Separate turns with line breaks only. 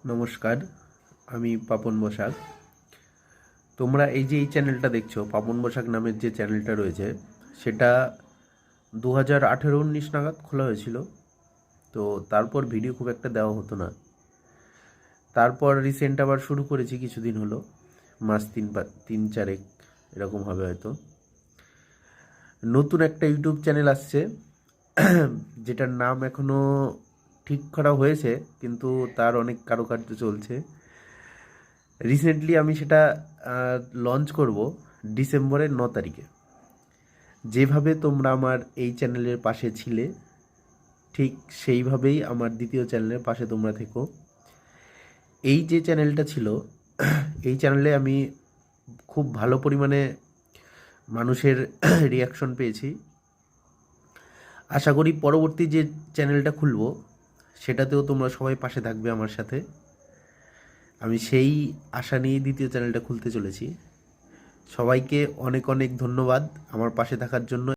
নমস্কার, আমি পাপন বসাক। তোমরা এই চ্যানেলটা দেখছো, পাপন বসাক নামের যে চ্যানেলটা রয়েছে, সেটা 2018-19 নাগাদ খোলা হয়েছিল। তো তারপর ভিডিও খুব একটা দেওয়া হতো না। তারপর রিসেন্ট আবার শুরু করেছি, কিছুদিন হলো, মাস তিন চারেক এরকম হবে হয়তো। নতুন একটা ইউটিউব চ্যানেল আসছে, যেটার নাম এখনও ঠিক করা হয়েছে, কিন্তু তার অনেক কারুকার্য চলছে। রিসেন্টলি আমি সেটা লঞ্চ করব ডিসেম্বরের 9 তারিখে। যেভাবে তোমরা আমার এই চ্যানেলের পাশে ছিলে, ঠিক সেইভাবেই আমার দ্বিতীয় চ্যানেলের পাশে তোমরা থেকো। এই যে চ্যানেলটা ছিল, এই চ্যানেলে আমি খুব ভালো পরিমাণে মানুষের রিয়াকশন পেয়েছি। আশা করি পরবর্তী যে চ্যানেলটা খুলব, সেটাতেও তোমরা সবাই পাশে থাকবে আমার সাথে। আমি সেই আশা নিয়েই দ্বিতীয় চ্যানেলটা খুলতে চলেছি। সবাইকে অনেক অনেক ধন্যবাদ আমার পাশে থাকার জন্য।